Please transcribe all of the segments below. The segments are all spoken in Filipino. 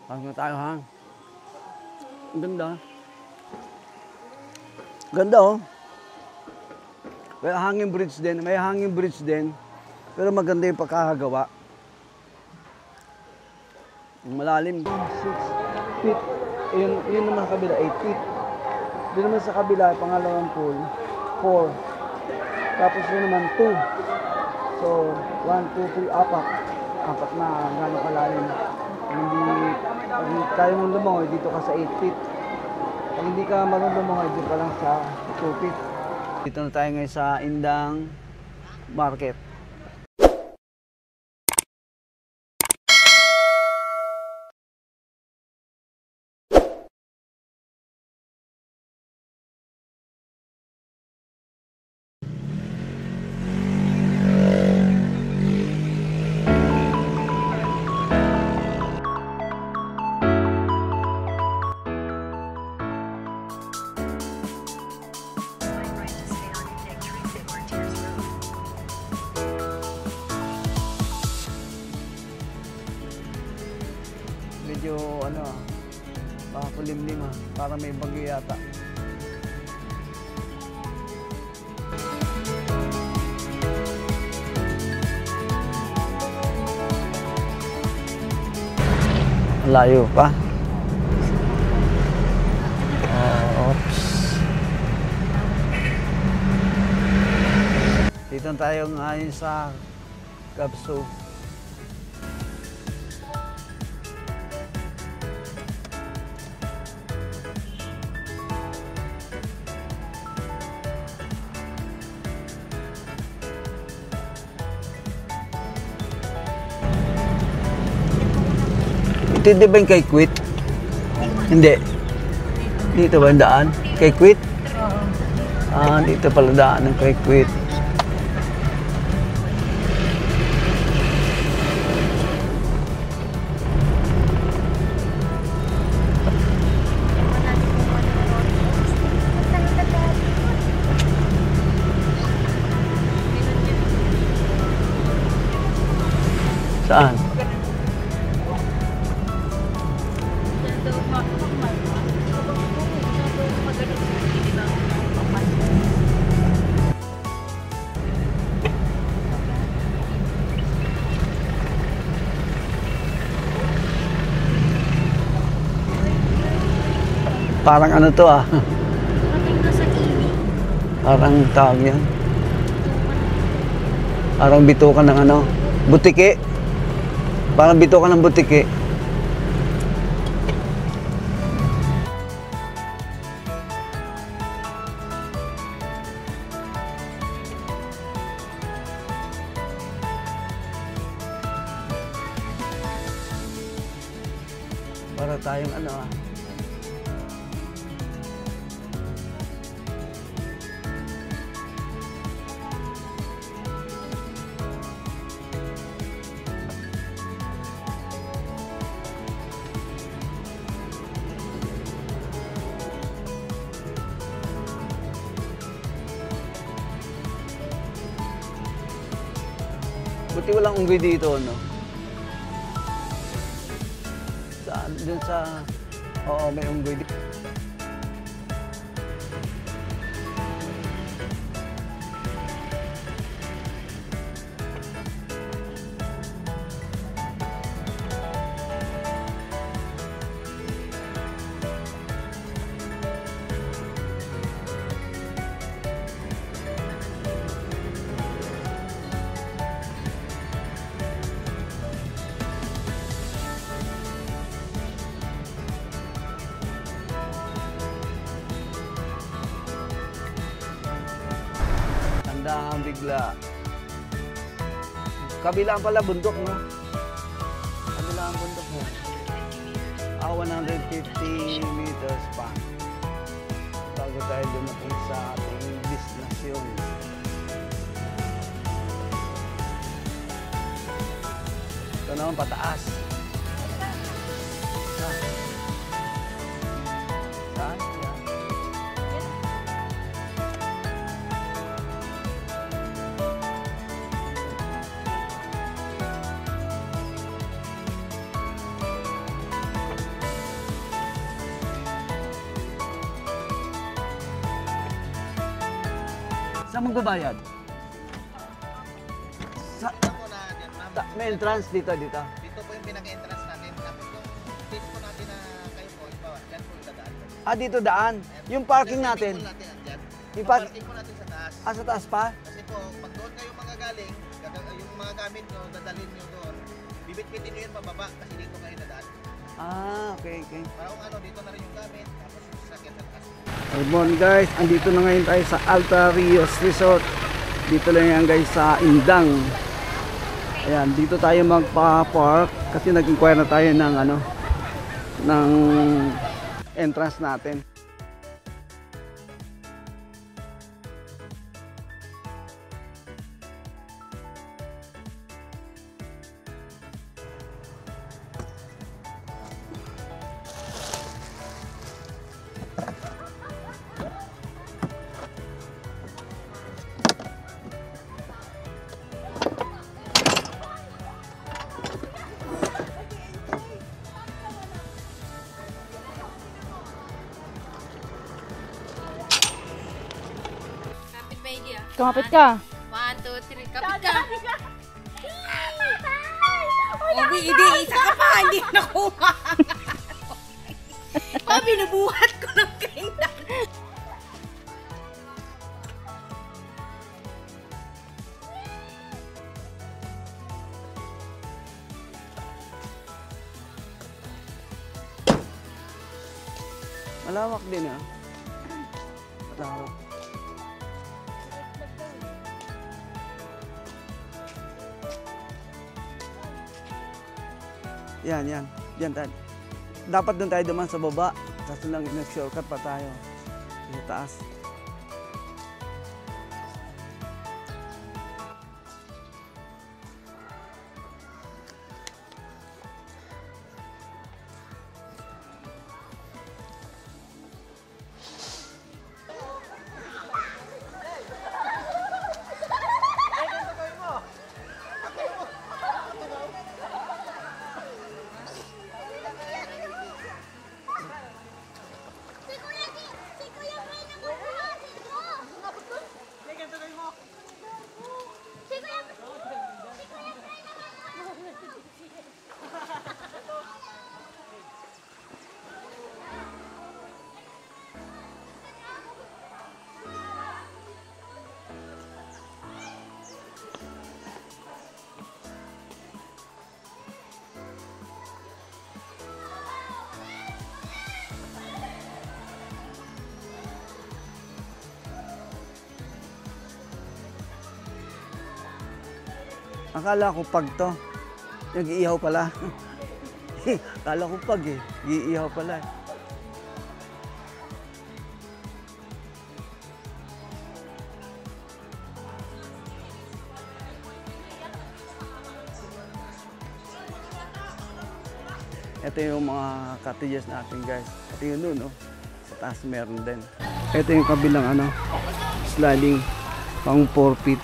Pasok na tayo, ha? Ang ganda. Ganda, oh. May hanging bridge din. May hanging bridge din. Pero maganda yung pagkakagawa. Yung malalim. 6 feet. Yun naman sa kabila, 8 feet. Doon naman sa kabila, pangalawang pool, 4. Tapos yun naman, 2. So, 1, 2, 3, 4. 4 na gano'ng kalalim. Pag kaya mong lumangoy, dito ka sa 8 feet. Pag hindi ka marunong lumangoy, dito ka lang sa 2 feet. Dito na tayo ngayon sa Indang Market. Medyo makakulimlim, para may bagyo yata. Layo pa. Oops. Dito tayo ngayon sa Gabso. Ito di ba yung kay Quit? Hindi. Dito ba yung daan? Kay Quit? Oo. Dito pala daan ng kay Quit. Saan? Parang ano to Parang tawag yan. Parang bitukan ng butike. Parang bitukan ng butike. Para tayong buti walang unggoy dito, Saan? Dun sa... Oo, may unggoy dito. Dahan bigla. Kabilang pala bundok, Kabilang bundok, 150 meters pa. Bago tayo dumating sa ating destinasyon. Ito naman pataas. Saan? Saan magbabayad? Sa, Ako na dyan, ma'am. may entrance dito. Dito po yung pinaka-entrance natin. Tapos yung stage po natin na kayo po, ibawa, dyan po yung dadaan. Ah, dito daan. Yung parking natin. Yung natin andyan. Yung Yung park- parking po natin sa taas. Ah, sa taas pa? Kasi po, pag doon kayo magagaling, yung mga gamit nyo, dadalhin nyo doon, bibit-bitin nyo yun pababa kasi dito kayo dadaan. Ah, okay. Para kung ano, dito na rin yung gamit, tapos yung sasakyan sa taas. Good morning guys, andito na ngayon tayo sa Alta Rios Resort. Dito lang yan guys sa Indang. Ayan, dito tayo magpa-park kasi nag-inquire na tayo ng ng entrance natin. Kapit maigi ah. Kumapit ka. 1, 2, 3. Kapit ka. Obi, hindi. Isa ka pa. Hindi na nakuha. Binubuhat ko ng kainan. Malawak din ah. Malawak. Yan. Yan tayo. Dapat doon tayo duman sa baba. Kaso lang nag-shortcut pa tayo. Sa taas. Akala ko pag to. Nag-iihaw pala. Akala ko pag eh. Nag-iihaw pala. Ito yung mga cottages natin guys. Ito yung doon, no? Sa taas meron din. Ito yung kabilang sliding pang 4 feet.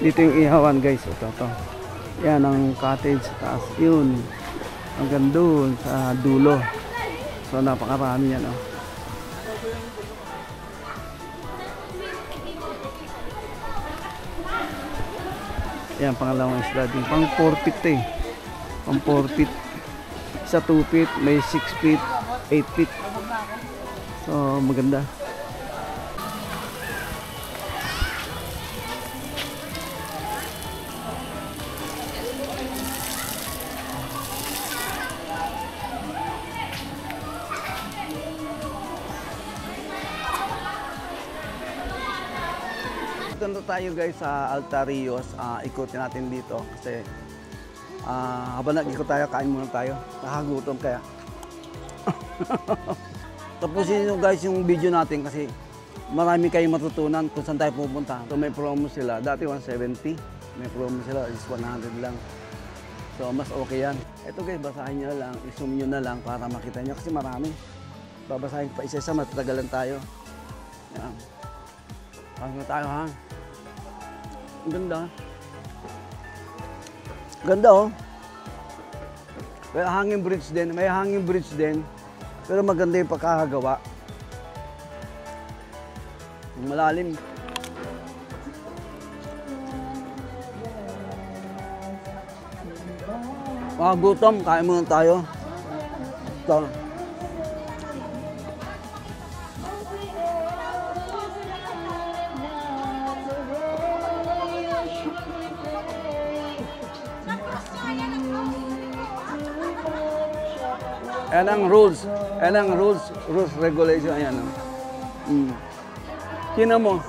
Dito yung ihawan guys. Ito. Yan ang cottage sa taas. Yun. Hanggang doon sa dulo. So napakarami yan. Yan pangalawang isla din. Pang 4 feet eh. Pang 4 feet. Isa 2 feet. May 6 feet. 8 feet. So maganda. Dito na tayo guys sa Altarios. Ikutin natin dito kasi habang nag-ikot tayo, kain muna tayo. Nakagutom kaya. Tapusin nyo guys yung video natin kasi marami kayong matutunan kung saan tayo pupunta. So may promo sila. Dati 170. May promo sila. Is 100 lang. So mas okay yan. Ito guys, basahin nyo lang. I-zoom nyo na lang para makita nyo kasi marami. Babasahin pa isa-isa, matatagalan tayo. Yan. Pasok tayo ha. Ang ganda. Ganda oh. May hanging bridge din. May hanging bridge din. Pero maganda yung pagkakagawa. Malalim. Mga gutom, kain muna tayo. Ito. Ayan ang rules. Ayan ang rules regulation. Ayan ang. Tingnan mo.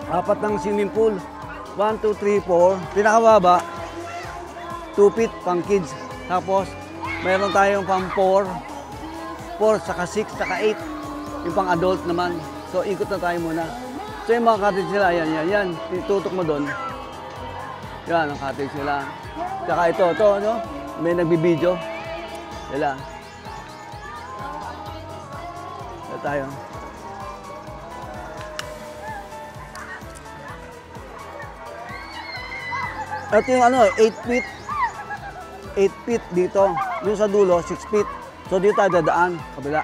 4 ng swimming pool. 1, 2, 3, 4. Pinakababa. 2 feet pang kids. Tapos, mayroon tayong pang 4. 4, saka 6, saka 8. Yung pang adult naman. So, ikot na tayo muna. So, yung mga cottage nila, yan. Tutok mo doon. Yan, ang cottage nila. Saka ito, no? May nagbibideo. Yan tayo. Ito yung 8 feet. 8 feet dito. Doon sa dulo, 6 feet. So dito tayo dadaan, kabila.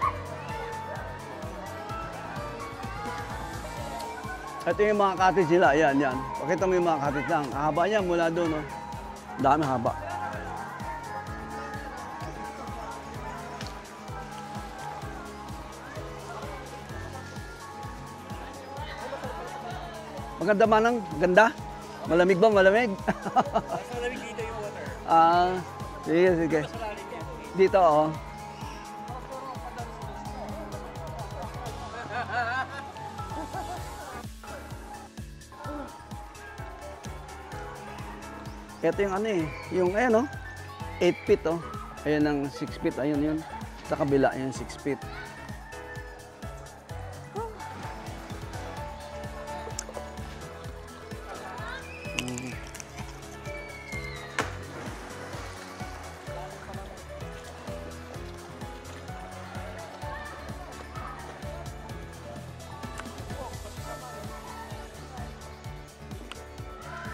Ito yung mga cottage nila. Yan. Pakita mo yung mga cottage lang. Haba niya mula doon. Oh. Dami haba. Maganda manang, ganda. Malamig ba? Malamig? Mas malamig dito yung water. Sige. Mas malalim yan. Dito, oh. Ito yung yung ayan, oh. 8 feet, oh. Ayan ang 6 feet, ayun yun. Sa kabila, ayan 6 feet.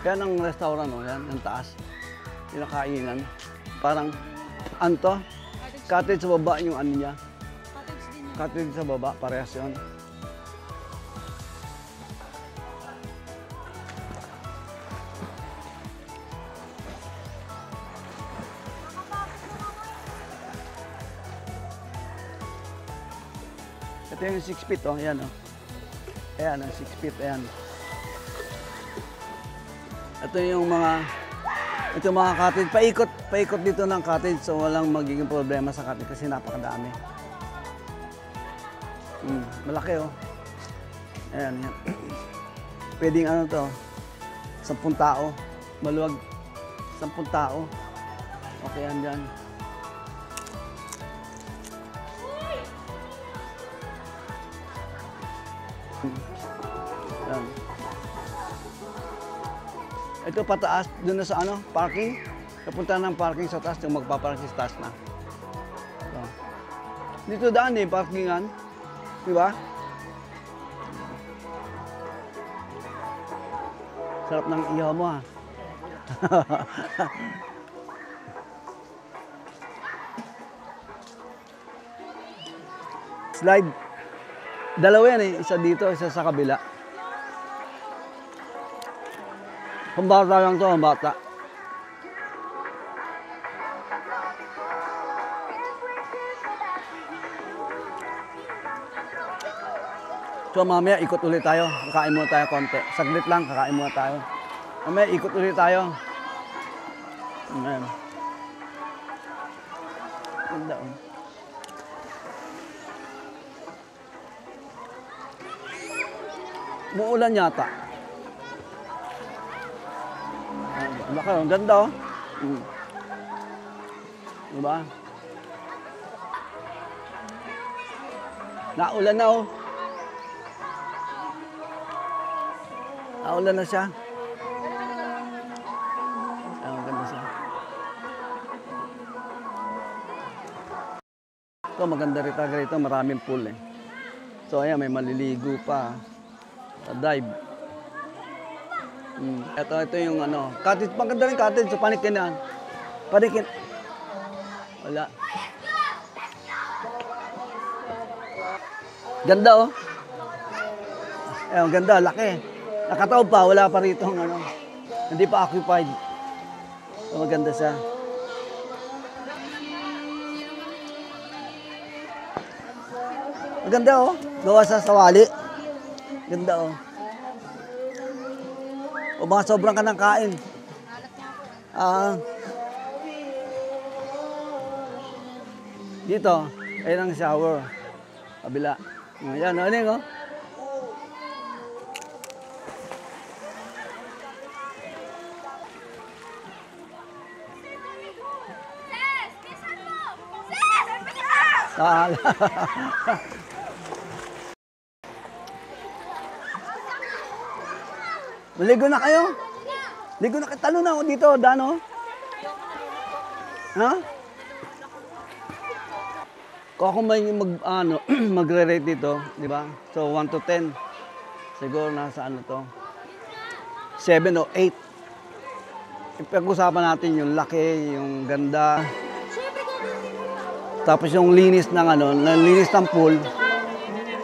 Yan ang restaurant, oh. Yan, ang taas. Yung kainan. Parang, anto? Cottage sa baba yung niya. Cottage sa baba, parehas yun. Ito yung 6 feet, oh. Ayan, oh. Ayan, ang 6 feet, ayan. Ito yung mga cottage. Paikot dito ng cottage so walang magiging problema sa cottage kasi napakadami. Malaki oh. Ayan. Pwedeng to, 10 tao. Maluwag, 10 tao. Okay yan dyan. Ayan. Ito pataas, doon na sa parking. Napunta ng parking sa taas, yung magpaparking sa taas na. So, dito daan parkingan. Diba? Sarap ng ihaw mo ha. Slide. Dalawa yan isa dito, isa sa kabila. Pambata lang to, pambata. So mamaya ikot ulit tayo, kakain muna tayo konti. Saglit lang, kakain muna tayo. Mamaya ikot ulit tayo. Ayan. Ganda oh. Muulan yata. Laki, ang ganda oh. Diba? Naulan na oh. Naulan na siya. Ang ganda siya. Ito, maganda rin talaga rito. Maraming pool eh. So, ayan, may maliligo pa. Sa dive. Ito yung ano. Cottage, maganda rin cottage. So, panikin yan. Panikin. Wala. Ganda oh. Ayan, ganda. Laki. Nakataob pa. Wala pa rito ang ano. Hindi pa occupied. So, maganda siya. Maganda oh. Gawa sa sawali. Ganda oh. O baka sobrang ka ng kain. Dito, ayun ang shower. Kabila. Ayan, ano yun oh. Maligo na kayo? Ligo na kayo. Talo na ako dito, Dano. Ha? Kung ako may magre-rate dito, di ba? So, 1 to 10. Siguro nasa ano to? 7 o 8. Ipag-usapan natin yung laki, yung ganda. Tapos yung linis ng linis ng pool.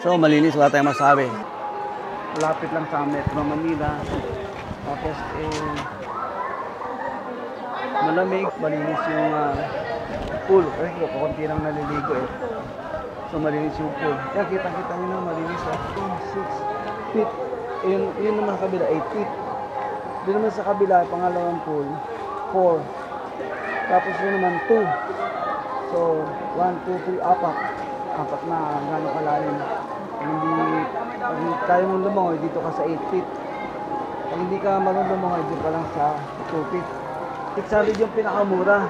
So, malinis, wala tayong masabi. Lapit lang sa Metro Manila. Tapos, malamig, malinis yung pool. Kasi kukunti lang naliligo eh. So, malinis yung pool. Kaya kita-kita nyo na malinis. 6 feet. Yun naman sa kabila, 8 feet. Doon naman sa kabila, pangalawang pool, 4. Tapos yun naman, 2. So, 1, 2, 3, 4. Apat na gano'ng kalalim. Pag kaya mong lumangoy, dito ka sa 8 feet. Pag hindi ka marunong lumangoy, dito ka lang sa 2 feet. 600 yung pinakamura.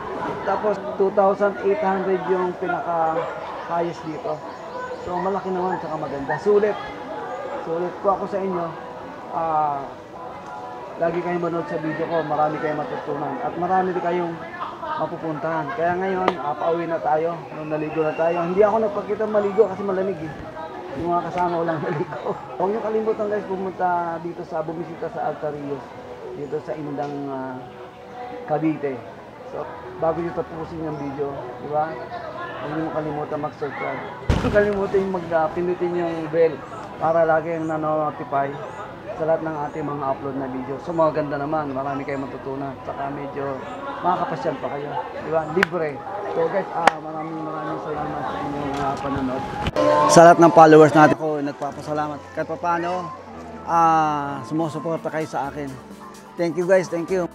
Tapos 2,800 yung pinaka-highest dito. So malaki naman, saka maganda. Sulit. Sulit ko ako sa inyo. Lagi kayong manood sa video ko, marami kayong matutunan. At marami din kayong mapupuntahan. Kaya ngayon, pauwi na tayo. Nung naligo na tayo. Hindi ako nagpakita maligo kasi malamig eh. Yung mga kasama ko lang naligo. Huwag niyo kalimutan guys, pumunta dito bumisita sa Alta Rios. Dito sa Indang Cavite. So, bago nyo tapusin yung video, di ba? Huwag nyo kalimutan mag-subscribe. Huwag kalimutan yung pindutin yung bell para lagi yung nanonotify sa lahat ng ating mga upload na video. So, maganda naman. Marami kayong matutunan. Saka medyo makakapasyal pa kayo. Di ba? Libre. So guys, maraming salamat sa inyong panonood. Sa lahat ng followers natin ko, nagpapasalamat. Kahit pa paano, sumusuporta kayo sa akin. Thank you guys, thank you.